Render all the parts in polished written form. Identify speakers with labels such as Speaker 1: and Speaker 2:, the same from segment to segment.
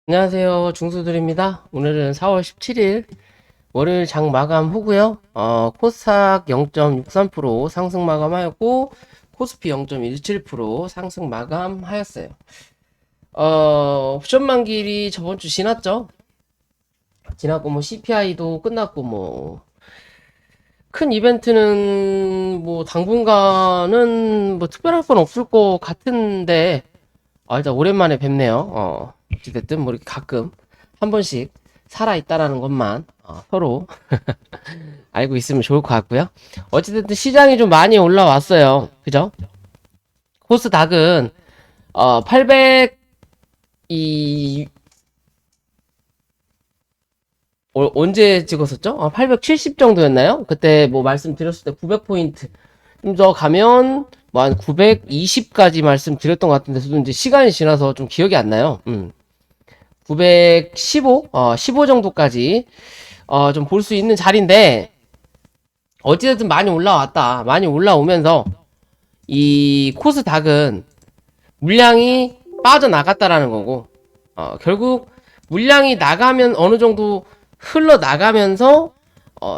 Speaker 1: 안녕하세요. 중수들입니다. 오늘은 4월 17일 월요일 장 마감 후고요. 코스닥 0.63% 상승 마감하였고 코스피 0.17% 상승 마감하였어요. 옵션 만길이 저번 주 지났죠? 지났고 뭐 CPI도 끝났고 뭐 큰 이벤트는 뭐 당분간은 뭐 특별할 건 없을 것 같은데 일단 오랜만에 뵙네요. 어찌됐든 뭐 이렇게 가끔 한 번씩 살아있다라는 것만 서로 알고 있으면 좋을 것 같고요. 어찌됐든 시장이 좀 많이 올라왔어요. 그죠? 코스닥은 800 이 언제 찍었었죠? 870 정도였나요? 그때 뭐 말씀드렸을 때 900포인트 좀 더 가면 뭐 한 920까지 말씀드렸던 것 같은데 저도 이제 시간이 지나서 좀 기억이 안 나요. 915, 15 정도까지 좀 볼 수 있는 자리인데 어찌됐든 많이 올라왔다. 많이 올라오면서 이 코스닥은 물량이 빠져나갔다라는 거고 결국 물량이 나가면 어느 정도 흘러나가면서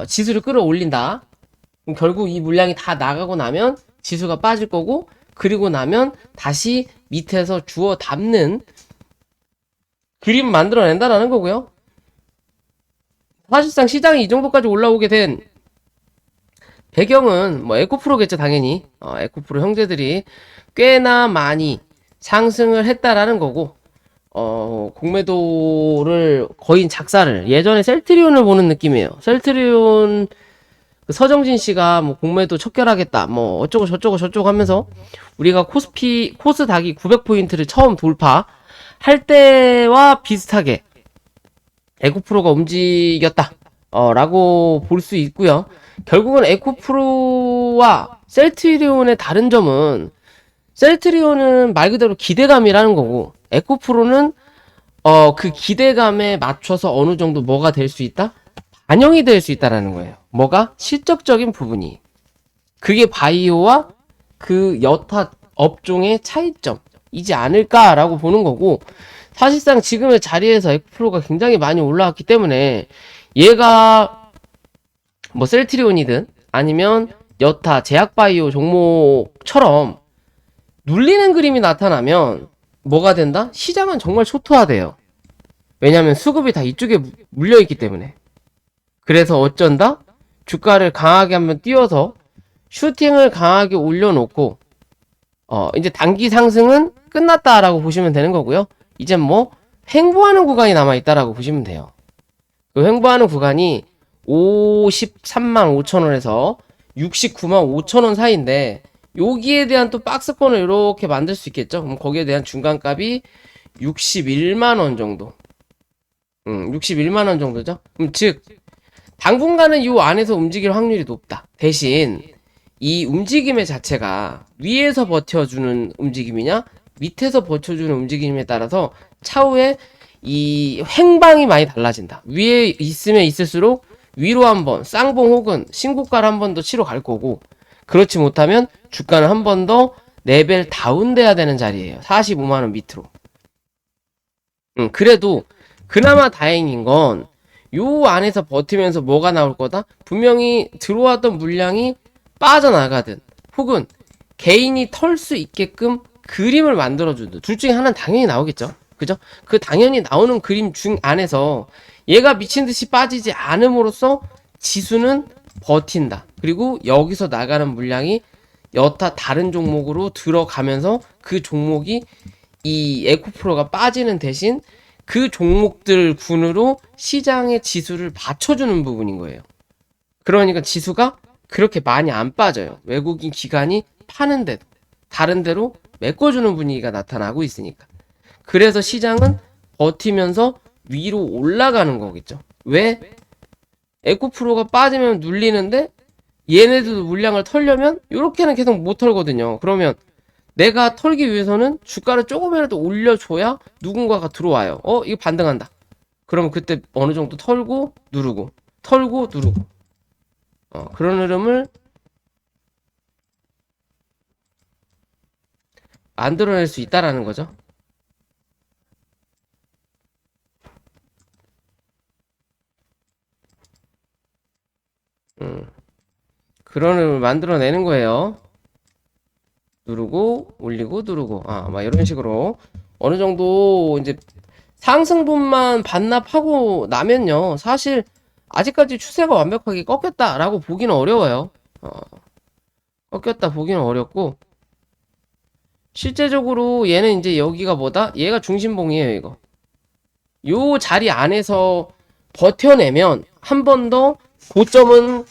Speaker 1: 지수를 끌어올린다. 그럼 결국 이 물량이 다 나가고 나면 지수가 빠질 거고 그리고 나면 다시 밑에서 주워 담는 그림을 만들어낸다라는 거고요. 사실상 시장이 이 정도까지 올라오게 된 배경은 뭐 에코프로겠죠, 당연히. 에코프로 형제들이 꽤나 많이 상승을 했다라는 거고, 공매도를 거의 작사를 예전에 셀트리온을 보는 느낌이에요. 셀트리온 그 서정진 씨가 뭐 공매도 척결하겠다, 뭐 어쩌고 저쩌고 저쩌고 하면서 우리가 코스닥이 900포인트를 처음 돌파할 때와 비슷하게 에코프로가 움직였다. 라고 볼 수 있고요. 결국은 에코프로와 셀트리온의 다른 점은 셀트리온은 말 그대로 기대감이라는 거고 에코프로는 그 기대감에 맞춰서 어느 정도 뭐가 될 수 있다? 반영이 될 수 있다라는 거예요. 뭐가? 실적적인 부분이. 그게 바이오와 그 여타 업종의 차이점이지 않을까라고 보는 거고 사실상 지금의 자리에서 에코프로가 굉장히 많이 올라왔기 때문에 얘가 뭐 셀트리온이든 아니면 여타 제약바이오 종목처럼 눌리는 그림이 나타나면 뭐가 된다? 시장은 정말 초토화돼요. 왜냐하면 수급이 다 이쪽에 물려있기 때문에. 그래서 어쩐다? 주가를 강하게 한번 띄워서 슈팅을 강하게 올려놓고 이제 단기 상승은 끝났다라고 보시면 되는 거고요. 이제 뭐 횡보하는 구간이 남아있다라고 보시면 돼요. 그 횡보하는 구간이 53만 5천원에서 69만 5천원 사이인데 여기에 대한 또 박스권을 이렇게 만들 수 있겠죠. 그럼 거기에 대한 중간값이 61만원 정도. 61만원 정도죠. 즉 당분간은 이 안에서 움직일 확률이 높다. 대신 이 움직임의 자체가 위에서 버텨주는 움직임이냐 밑에서 버텨주는 움직임에 따라서 차후에 이 횡방이 많이 달라진다. 위에 있으면 있을수록 위로 한번 쌍봉 혹은 신고가를 한 번 더 치러 갈 거고 그렇지 못하면 주가는 한 번 더 레벨 다운돼야 되는 자리예요. 45만원 밑으로. 그래도 그나마 다행인 건 요 안에서 버티면서 뭐가 나올 거다? 분명히 들어왔던 물량이 빠져나가든 혹은 개인이 털 수 있게끔 그림을 만들어주든 둘 중에 하나는 당연히 나오겠죠. 그죠? 그 당연히 나오는 그림 중 안에서 얘가 미친듯이 빠지지 않음으로써 지수는 버틴다. 그리고 여기서 나가는 물량이 여타 다른 종목으로 들어가면서 그 종목이 이 에코프로가 빠지는 대신 그 종목들 군으로 시장의 지수를 받쳐주는 부분인 거예요. 그러니까 지수가 그렇게 많이 안 빠져요. 외국인 기관이 파는데도 다른 데로 메꿔주는 분위기가 나타나고 있으니까. 그래서 시장은 버티면서 위로 올라가는 거겠죠. 왜? 에코프로가 빠지면 눌리는데 얘네들도 물량을 털려면 이렇게는 계속 못 털거든요. 그러면 내가 털기 위해서는 주가를 조금이라도 올려줘야 누군가가 들어와요. 이거 반등한다. 그러면 그때 어느 정도 털고 누르고 털고 누르고 그런 흐름을 만들어낼 수 있다라는 거죠. 그런 흐름을 만들어내는 거예요. 누르고 올리고 누르고 막 이런 식으로 어느 정도 이제 상승분만 반납하고 나면요, 사실 아직까지 추세가 완벽하게 꺾였다라고 보기는 어려워요. 꺾였다 보기는 어렵고, 실제적으로 얘는 이제 여기가 뭐다? 얘가 중심봉이에요, 이거. 요 자리 안에서 버텨내면 한 번 더 고점은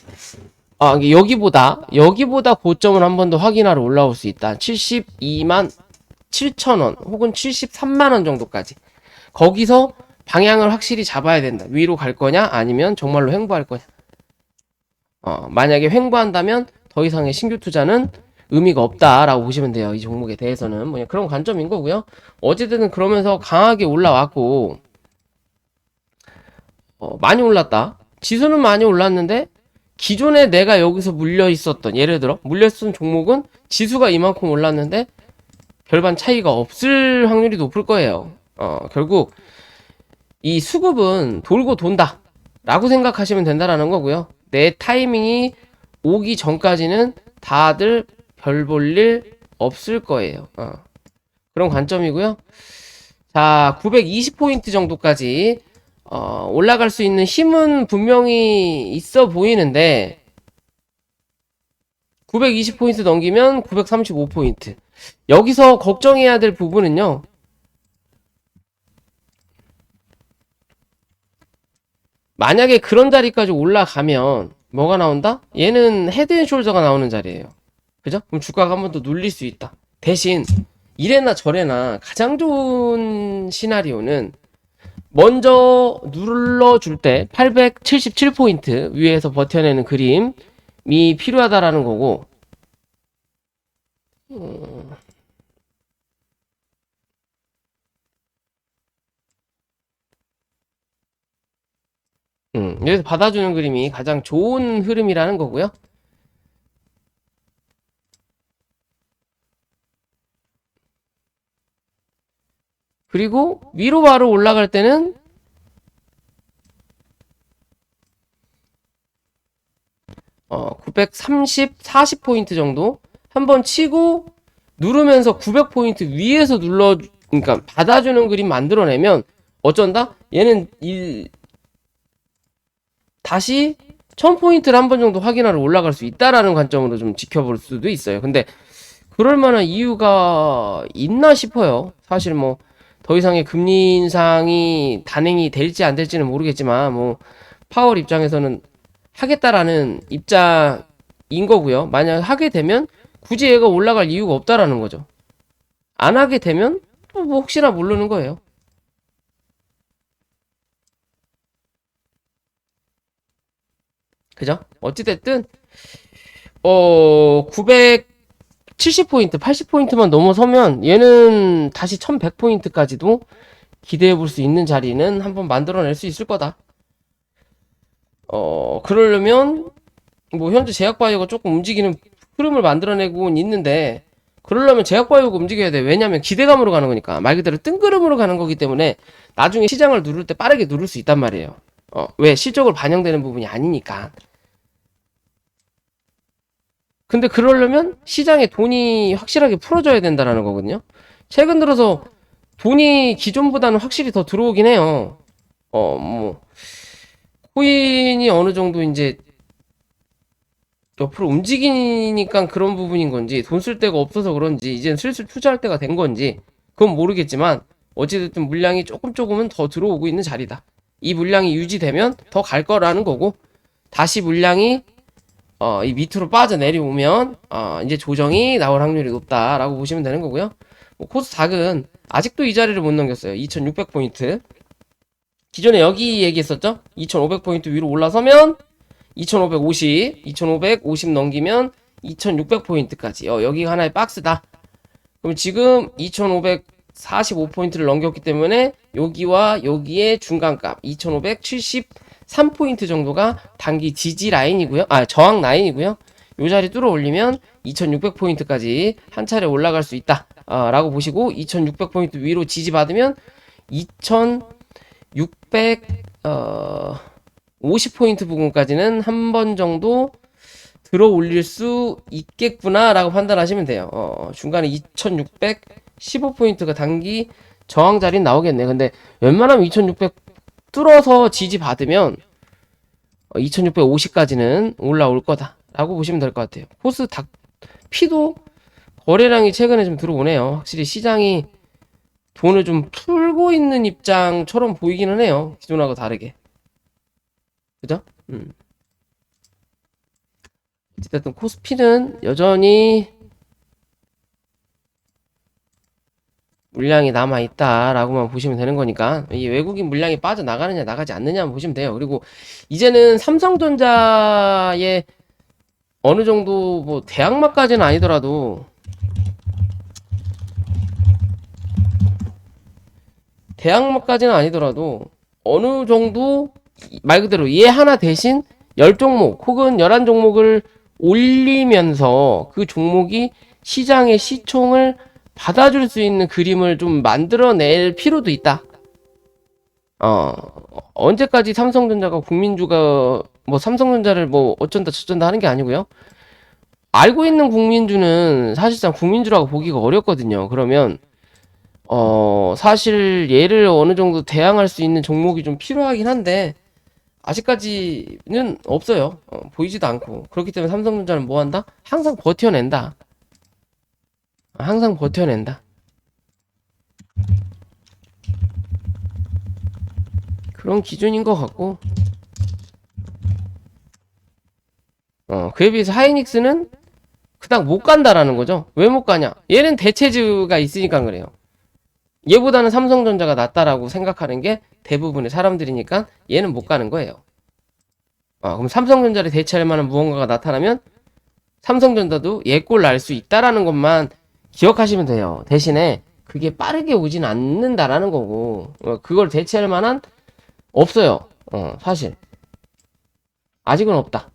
Speaker 1: 여기보다 고점을 한 번 더 확인하러 올라올 수 있다. 72만 7천원 혹은 73만원 정도까지. 거기서 방향을 확실히 잡아야 된다. 위로 갈 거냐 아니면 정말로 횡보할 거냐. 만약에 횡보한다면 더 이상의 신규 투자는 의미가 없다라고 보시면 돼요. 이 종목에 대해서는 뭐 그런 관점인 거고요. 어쨌든 그러면서 강하게 올라왔고, 많이 올랐다. 지수는 많이 올랐는데 기존에 내가 여기서 물려 있었던, 예를 들어 물려 있었던 종목은 지수가 이만큼 올랐는데 별반 차이가 없을 확률이 높을 거예요. 결국 이 수급은 돌고 돈다 라고 생각하시면 된다라는 거고요. 내 타이밍이 오기 전까지는 다들 별 볼 일 없을 거예요. 그런 관점이고요. 자, 920포인트 정도까지 올라갈 수 있는 힘은 분명히 있어 보이는데, 920포인트 넘기면 935포인트. 여기서 걱정해야 될 부분은요, 만약에 그런 자리까지 올라가면 뭐가 나온다? 얘는 헤드앤숄더가 나오는 자리예요. 그죠? 그럼 주가가 한 번 더 눌릴 수 있다. 대신 이래나 저래나 가장 좋은 시나리오는 먼저 눌러줄 때 877포인트 위에서 버텨내는 그림이 필요하다라는 거고, 여기서 받아주는 그림이 가장 좋은 흐름이라는 거고요. 그리고 위로 바로 올라갈 때는 930, 40포인트 정도 한번 치고 누르면서 900포인트 위에서 그러니까 받아주는 그림 만들어내면 어쩐다? 얘는 다시 1000포인트를 한 번 정도 확인하러 올라갈 수 있다라는 관점으로 좀 지켜볼 수도 있어요. 근데 그럴 만한 이유가 있나 싶어요. 사실 뭐 더 이상의 금리 인상이 단행이 될지 안 될지는 모르겠지만, 뭐 파월 입장에서는 하겠다라는 입장인 거고요. 만약 하게 되면 굳이 얘가 올라갈 이유가 없다라는 거죠. 안 하게 되면 또 뭐 혹시나 모르는 거예요. 그죠? 어찌됐든 970포인트, 80포인트만 넘어서면 얘는 다시 1100포인트까지도 기대해 볼 수 있는 자리는 한번 만들어낼 수 있을 거다. 그러려면 뭐 현재 제약바이오가 조금 움직이는 흐름을 만들어내고는 있는데, 그러려면 제약바이오가 움직여야 돼. 왜냐면 기대감으로 가는 거니까. 말 그대로 뜬구름으로 가는 거기 때문에 나중에 시장을 누를 때 빠르게 누를 수 있단 말이에요. 왜? 실적으로 반영되는 부분이 아니니까. 근데 그러려면 시장에 돈이 확실하게 풀어져야 된다라는 거거든요. 최근 들어서 돈이 기존보다는 확실히 더 들어오긴 해요. 뭐 코인이 어느 정도 이제 옆으로 움직이니까 그런 부분인 건지, 돈 쓸 데가 없어서 그런지 이제는 슬슬 투자할 때가 된 건지 그건 모르겠지만, 어찌됐든 물량이 조금은 더 들어오고 있는 자리다. 이 물량이 유지되면 더 갈 거라는 거고, 다시 물량이 이 밑으로 빠져내려오면 이제 조정이 나올 확률이 높다라고 보시면 되는 거고요. 뭐 코스닥은 아직도 이 자리를 못 넘겼어요. 2600포인트. 기존에 여기 얘기했었죠? 2500포인트 위로 올라서면 2550 넘기면 2600포인트까지. 여기가 하나의 박스다. 그럼 지금 2545포인트를 넘겼기 때문에 여기와 여기의 중간값 2573포인트 정도가 단기 지지 라인이고요. 저항 라인이고요. 요 자리 뚫어 올리면 2600포인트까지 한 차례 올라갈 수 있다. 라고 보시고, 2600포인트 위로 지지받으면 2650 50포인트 부근까지는 한 번 정도 들어 올릴 수 있겠구나 라고 판단하시면 돼요. 중간에 2615포인트가 단기 저항 자리 나오겠네. 근데 웬만하면 2600 뚫어서 지지 받으면 2650까지는 올라올 거다 라고 보시면 될 것 같아요. 코스 닥 피도 거래량이 최근에 좀 들어오네요. 확실히 시장이 돈을 좀 풀고 있는 입장처럼 보이기는 해요. 기존하고 다르게. 그죠? 어쨌든 코스피는 여전히 물량이 남아있다라고만 보시면 되는 거니까, 이 외국인 물량이 빠져나가느냐 나가지 않느냐만 보시면 돼요. 그리고 이제는 삼성전자의 어느 정도 뭐 대항마까지는 아니더라도 어느 정도 말 그대로 얘 하나 대신 10종목 혹은 11종목을 올리면서 그 종목이 시장의 시총을 받아줄 수 있는 그림을 좀 만들어낼 필요도 있다. 언제까지 삼성전자가 국민주가 뭐 삼성전자를 뭐 어쩐다 저쩐다 하는 게 아니고요. 알고 있는 국민주는 사실상 국민주라고 보기가 어렵거든요. 그러면 사실 얘를 어느 정도 대항할 수 있는 종목이 좀 필요하긴 한데 아직까지는 없어요. 보이지도 않고. 그렇기 때문에 삼성전자는 뭐 한다? 항상 버텨낸다. 그런 기준인 것 같고, 그에 비해서 하이닉스는 그닥 못 간다라는 거죠. 왜 못 가냐? 얘는 대체주가 있으니까 그래요. 얘보다는 삼성전자가 낫다라고 생각하는 게 대부분의 사람들이니까 얘는 못 가는 거예요. 그럼 삼성전자를 대체할 만한 무언가가 나타나면 삼성전자도 얘 꼴 날 수 있다라는 것만 기억하시면 돼요. 대신에 그게 빠르게 오진 않는다라는 거고, 그걸 대체할 만한 없어요. 사실 아직은 없다.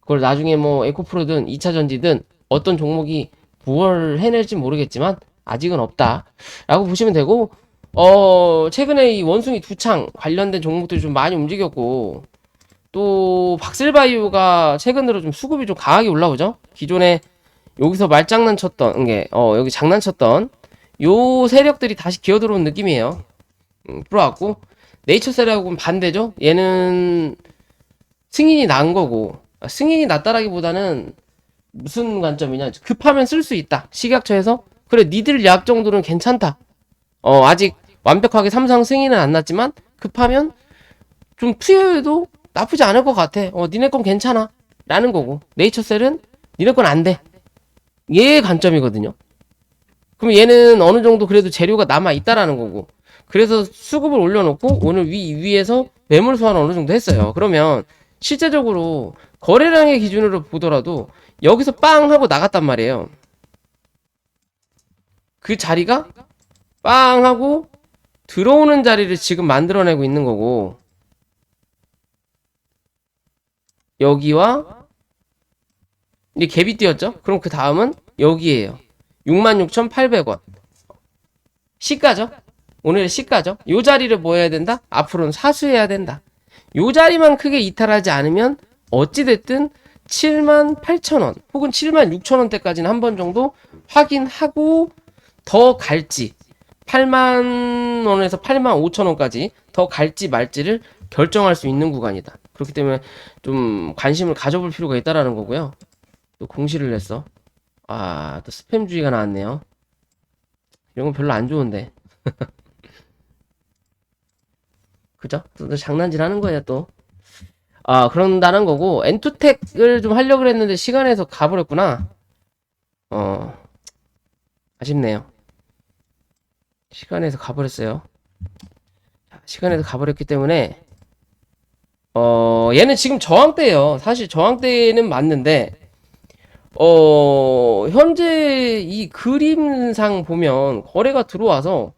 Speaker 1: 그걸 나중에 뭐 에코프로든 2차전지든 어떤 종목이 뭘 해낼지 모르겠지만 아직은 없다 라고 보시면 되고, 최근에 이 원숭이 두창 관련된 종목들이 좀 많이 움직였고, 또 박슬바이오가 최근 들어 좀 수급이 좀 강하게 올라오죠. 기존에 여기서 말장난 쳤던 게 여기 장난쳤던 요 세력들이 다시 기어들어온 느낌이에요. 들어왔고, 네이처셀하고는 반대죠. 얘는 승인이 난 거고, 승인이 났다라기보다는 무슨 관점이냐, 급하면 쓸 수 있다. 식약처에서 그래 니들 약 정도는 괜찮다. 아직 완벽하게 삼성 승인은 안 났지만 급하면 좀 투여해도 나쁘지 않을 것 같아. 니네 건 괜찮아 라는 거고, 네이처셀은 니네 건 안 돼. 얘의 관점이거든요. 그럼 얘는 어느 정도 그래도 재료가 남아 있다라는 거고, 그래서 수급을 올려놓고 오늘 위에서 매물 소환을 어느 정도 했어요. 그러면 실제적으로 거래량의 기준으로 보더라도 여기서 빵 하고 나갔단 말이에요. 그 자리가 빵 하고 들어오는 자리를 지금 만들어내고 있는 거고, 여기와 이 갭이 뛰었죠? 그럼 그 다음은 여기에요. 66,800원 시가죠? 오늘의 시가죠? 요 자리를 뭐 해야 된다? 앞으로는 사수해야 된다. 요 자리만 크게 이탈하지 않으면 어찌됐든 78,000원 혹은 76,000원대까지는 한 번 정도 확인하고 더 갈지, 80,000원에서 85,000원까지 더 갈지 말지를 결정할 수 있는 구간이다. 그렇기 때문에 좀 관심을 가져볼 필요가 있다라는 거고요. 또 공시를 냈어. 또 스팸 주의가 나왔네요. 이런 건 별로 안 좋은데. 그죠? 또 장난질 하는 거야, 또. 그런다는 거고, 엔투텍을 좀 하려고 했는데 시간에서 가버렸구나. 아쉽네요. 시간에서 가버렸어요. 시간에서 가버렸기 때문에, 얘는 지금 저항대예요. 사실 저항대는 맞는데, 현재 이 그림상 보면 거래가 들어와서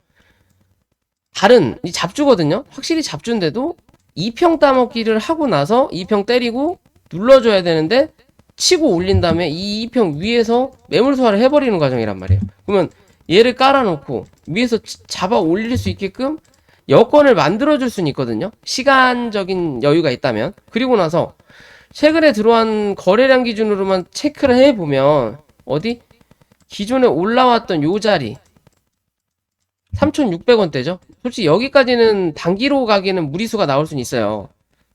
Speaker 1: 다른 이 잡주거든요. 확실히 잡주인데도 2평 따먹기를 하고 나서 2평 때리고 눌러줘야 되는데 치고 올린 다음에 이 2평 위에서 매물 소화를 해버리는 과정이란 말이에요. 그러면 얘를 깔아놓고 위에서 잡아 올릴 수 있게끔 여건을 만들어줄 수는 있거든요. 시간적인 여유가 있다면. 그리고 나서 최근에 들어온 거래량 기준으로만 체크를 해보면 어디? 기존에 올라왔던 요 자리 3,600원대죠. 솔직히 여기까지는 단기로 가기에는 무리수가 나올 수는 있어요.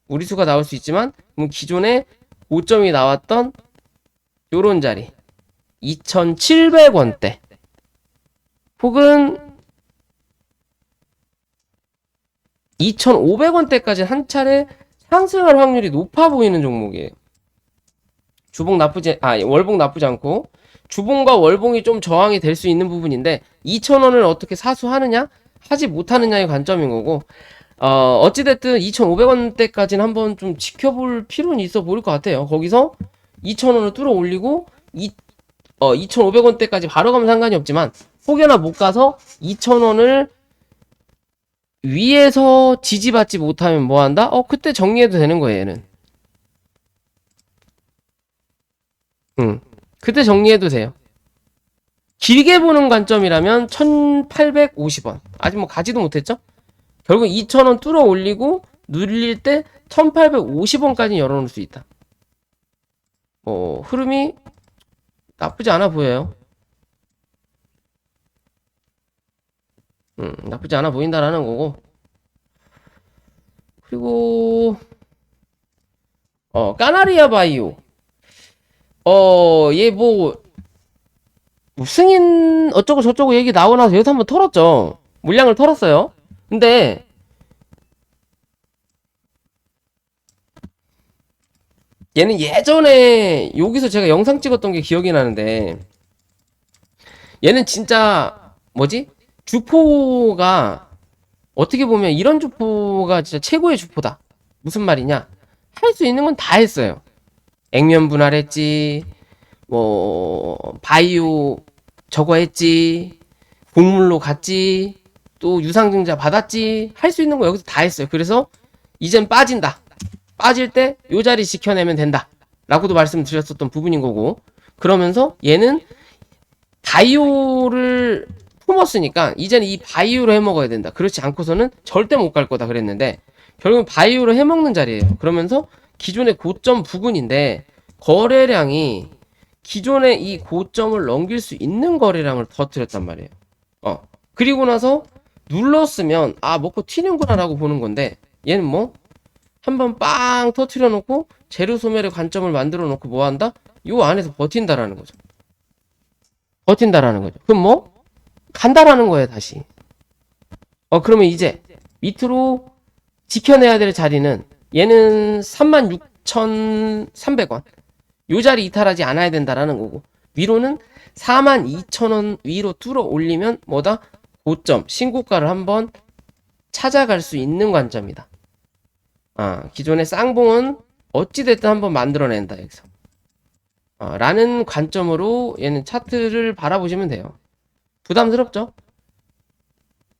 Speaker 1: 무리수가 나올 수 있지만 기존에 고점이 나왔던 요런 자리 2,700원대 혹은 2,500원대까지 한 차례 상승할 확률이 높아 보이는 종목이에요. 월봉 나쁘지 않고 주봉과 월봉이 좀 저항이 될 수 있는 부분인데 2,000원을 어떻게 사수하느냐 하지 못하느냐의 관점인 거고, 어찌됐든 2,500원대까지는 한번 좀 지켜볼 필요는 있어 보일 것 같아요. 거기서 2,000원을 뚫어 올리고 2,500원대까지 바로 가면 상관이 없지만 혹여나 못 가서 2,000원을 위에서 지지받지 못하면 뭐 한다? 그때 정리해도 되는 거예요, 얘는. 그때 정리해도 돼요. 길게 보는 관점이라면 1,850원. 아직 뭐 가지도 못했죠? 결국 2,000원 뚫어 올리고 눌릴 때 1,850원까지 열어놓을 수 있다. 흐름이 나쁘지 않아 보여요. 나쁘지 않아 보인다라는 거고. 그리고 까나리아 바이오. 얘 뭐 승인 어쩌고 저쩌고 얘기 나오고 나서 여기서 한번 털었죠. 물량을 털었어요. 근데 얘는 예전에 여기서 제가 영상 찍었던 게 기억이 나는데, 얘는 진짜 뭐지? 주포가 어떻게 보면 이런 주포가 진짜 최고의 주포다. 무슨 말이냐? 할 수 있는 건 다 했어요. 액면 분할했지, 바이오 저거 했지, 곡물로 갔지, 또 유상증자 받았지, 할 수 있는 거 여기서 다 했어요. 그래서 이젠 빠진다. 빠질 때 요 자리 지켜내면 된다 라고도 말씀드렸었던 부분인 거고, 그러면서 얘는 바이오를 품었으니까 이제는 이 바이오로 해먹어야 된다. 그렇지 않고서는 절대 못 갈 거다 그랬는데 결국은 바이오로 해먹는 자리예요. 그러면서 기존의 고점 부근인데 거래량이 기존의 이 고점을 넘길 수 있는 거래량을 터뜨렸단 말이에요. 그리고 나서 눌렀으면 먹고 튀는구나 라고 보는 건데, 얘는 뭐 한번 빵 터트려 놓고 재료 소멸의 관점을 만들어 놓고 뭐 한다? 요 안에서 버틴다라는 거죠. 버틴다라는 거죠. 그럼 뭐 간다라는 거예요, 다시. 그러면 이제 밑으로 지켜내야 될 자리는 얘는 36,300원. 요 자리 이탈하지 않아야 된다라는 거고, 위로는 42,000원 위로 뚫어 올리면 뭐다? 고점, 신고가를 한번 찾아갈 수 있는 관점이다. 기존의 쌍봉은 어찌됐든 한번 만들어낸다, 여기서. 라는 관점으로 얘는 차트를 바라보시면 돼요. 부담스럽죠?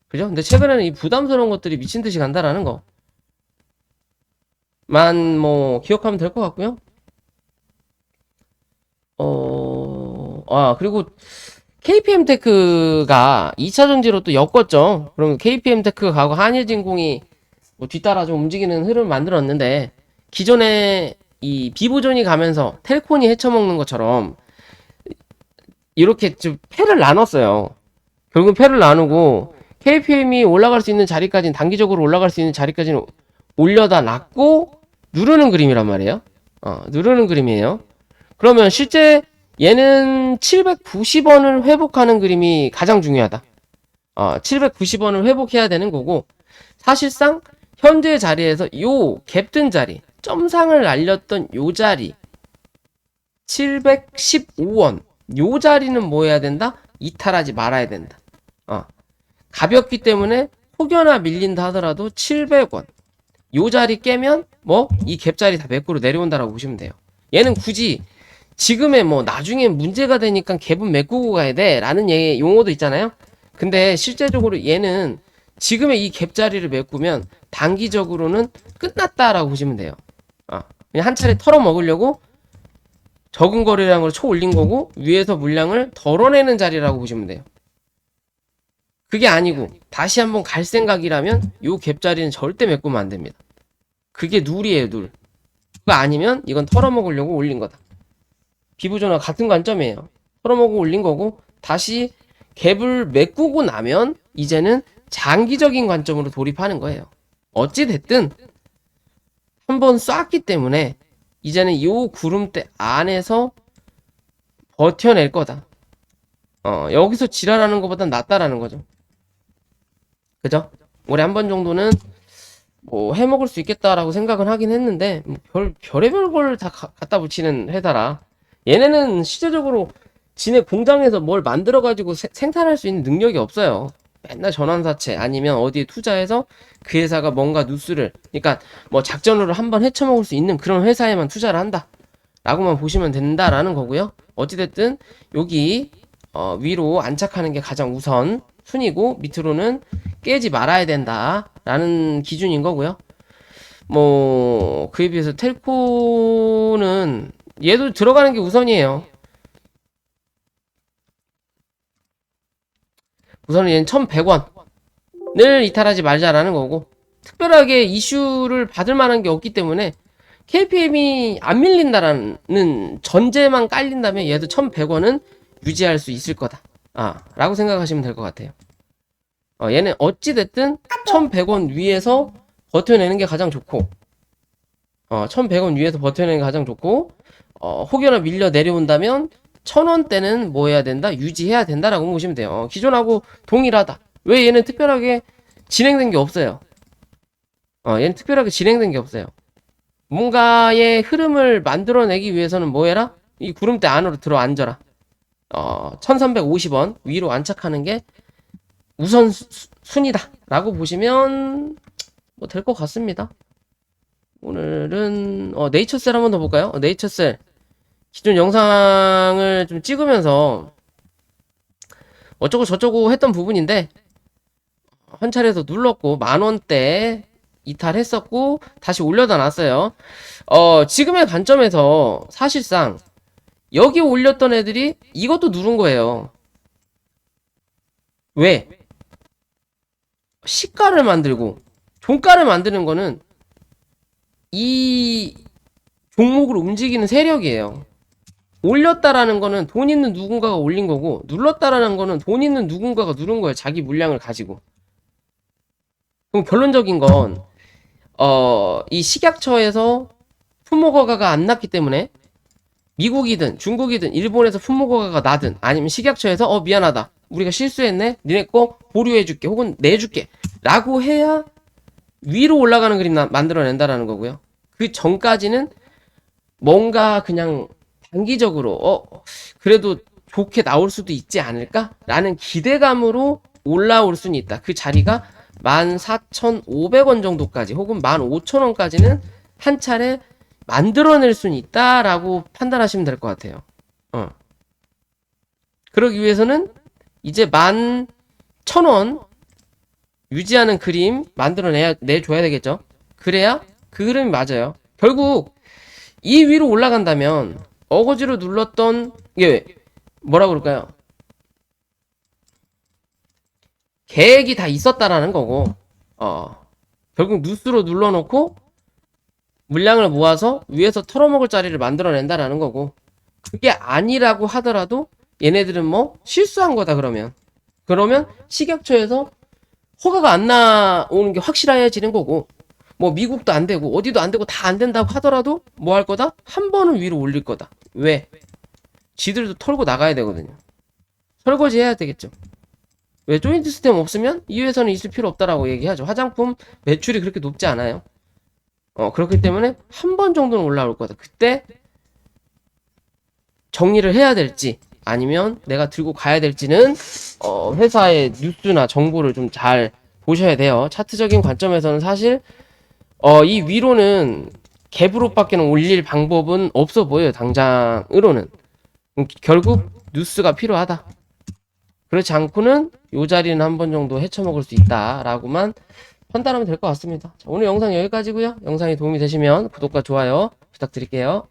Speaker 1: 그죠? 근데 최근에는 이 부담스러운 것들이 미친듯이 간다라는 거 만 뭐 기억하면 될 것 같고요. 그리고 KPM테크가 2차 전지로 또 엮었죠. 그럼 KPM테크가 가고 한일진공이 뭐 뒤따라 좀 움직이는 흐름을 만들었는데, 기존에 이 비보존이 가면서 텔콘이 헤쳐먹는 것처럼 이렇게 좀 패를 나눴어요. 결국 패를 나누고 KPM이 올라갈 수 있는 자리까지는, 단기적으로 올라갈 수 있는 자리까지는 올려다 놨고 누르는 그림이란 말이에요. 누르는 그림이에요. 그러면 실제 얘는 790원을 회복하는 그림이 가장 중요하다. 790원을 회복해야 되는 거고, 사실상 현재 자리에서 요 갭든 자리, 점상을 날렸던 요 자리 715원, 요 자리는 뭐 해야 된다? 이탈하지 말아야 된다. 가볍기 때문에 혹여나 밀린다 하더라도 700원 요 자리 깨면 뭐 이 갭자리 다 매꾸로 내려온다라고 보시면 돼요. 얘는 굳이 지금의 뭐 나중에 문제가 되니까 갭은 메꾸고 가야 돼 라는 용어도 있잖아요. 근데 실제적으로 얘는 지금의 이 갭자리를 메꾸면 단기적으로는 끝났다라고 보시면 돼요. 그냥 한 차례 털어 먹으려고 적은 거래량으로 쳐 올린 거고, 위에서 물량을 덜어내는 자리라고 보시면 돼요. 그게 아니고 다시 한번 갈 생각이라면 요 갭자리는 절대 메꾸면 안 됩니다. 그게 룰이에요, 룰. 그거 아니면 이건 털어먹으려고 올린 거다. 비부전화 같은 관점이에요. 털어먹고 올린 거고, 다시 갭을 메꾸고 나면 이제는 장기적인 관점으로 돌입하는 거예요. 어찌됐든 한번 쐈기 때문에 이제는 요 구름대 안에서 버텨낼 거다. 여기서 지랄하는 것보단 낫다라는 거죠. 그죠? 올해 한 번 정도는 뭐 해먹을 수 있겠다라고 생각은 하긴 했는데, 별의별 걸 다 갖다 붙이는 회사라. 얘네는 실제적으로 지네 공장에서 뭘 만들어가지고 생산할 수 있는 능력이 없어요. 맨날 전환사채 아니면 어디에 투자해서 그 회사가 뭔가 뉴스를, 그러니까 뭐 작전으로 한번 헤쳐먹을 수 있는 그런 회사에만 투자를 한다 라고만 보시면 된다라는 거고요. 어찌됐든 여기 위로 안착하는 게 가장 우선 순위고, 밑으로는 깨지 말아야 된다라는 기준인 거고요. 뭐 그에 비해서 텔코는 얘도 들어가는 게 우선이에요. 우선은 얘는 1100원을 이탈하지 말자라는 거고, 특별하게 이슈를 받을 만한 게 없기 때문에 KPM이 안 밀린다라는 전제만 깔린다면 얘도 1100원은 유지할 수 있을 거다 라고 생각하시면 될 것 같아요. 얘는 어찌됐든 1100원 위에서 버텨내는 게 가장 좋고, 1100원 위에서 버텨내는 게 가장 좋고, 혹여나 밀려 내려온다면 1000원대는 뭐 해야 된다? 유지해야 된다라고 보시면 돼요. 기존하고 동일하다. 왜 얘는 특별하게 진행된 게 없어요. 얘는 특별하게 진행된 게 없어요. 뭔가의 흐름을 만들어내기 위해서는 뭐 해라? 이 구름대 안으로 들어 앉아라. 1350원 위로 안착하는 게 우선 순위다 라고 보시면 뭐 될 것 같습니다. 오늘은 네이처셀 한번 더 볼까요? 네이처셀 기존 영상을 좀 찍으면서 어쩌고 저쩌고 했던 부분인데, 한 차례에서 눌렀고 10,000원대 이탈했었고 다시 올려다 놨어요. 지금의 관점에서 사실상 여기 올렸던 애들이 이것도 누른 거예요. 왜? 시가를 만들고 종가를 만드는 거는 이 종목을 움직이는 세력이에요. 올렸다라는 거는 돈 있는 누군가가 올린 거고, 눌렀다라는 거는 돈 있는 누군가가 누른 거예요. 자기 물량을 가지고. 그럼 결론적인 건 이 식약처에서 품목허가가 안 났기 때문에 미국이든 중국이든 일본에서 품목허가가 나든, 아니면 식약처에서 미안하다, 우리가 실수했네, 니네 거 보류해줄게 혹은 내줄게 라고 해야 위로 올라가는 그림 만들어낸다라는 거고요. 그 전까지는 뭔가 그냥 단기적으로 그래도 좋게 나올 수도 있지 않을까 라는 기대감으로 올라올 수는 있다. 그 자리가 14,500원 정도까지 혹은 15,000원까지는 한 차례 만들어낼 수는 있다라고 판단하시면 될 것 같아요. 그러기 위해서는 이제 11,000원 유지하는 그림 내줘야 되겠죠. 그래야 그 흐름이 맞아요. 결국 이 위로 올라간다면 어거지로 눌렀던 이게 뭐라 그럴까요? 계획이 다 있었다라는 거고, 결국 뉴스로 눌러놓고 물량을 모아서 위에서 털어먹을 자리를 만들어낸다라는 거고, 그게 아니라고 하더라도 얘네들은 뭐 실수한 거다. 그러면 식약처에서 허가가 안 나오는 게 확실해지는 거고, 뭐 미국도 안 되고 어디도 안 되고 다 안 된다고 하더라도 뭐 할 거다? 한 번은 위로 올릴 거다. 왜? 지들도 털고 나가야 되거든요. 설거지 해야 되겠죠. 왜? 조인트 시스템 없으면 이 회사는 있을 필요 없다라고 얘기하죠. 화장품 매출이 그렇게 높지 않아요. 그렇기 때문에 한 번 정도는 올라올 거다. 그때 정리를 해야 될지 아니면 내가 들고 가야 될지는 회사의 뉴스나 정보를 좀 잘 보셔야 돼요. 차트적인 관점에서는 사실 이 위로는 갭으로밖에 올릴 방법은 없어 보여요. 당장으로는. 결국 뉴스가 필요하다. 그렇지 않고는 이 자리는 한 번 정도 헤쳐먹을 수 있다라고만 판단하면 될 것 같습니다. 자, 오늘 영상 여기까지고요. 영상이 도움이 되시면 구독과 좋아요 부탁드릴게요.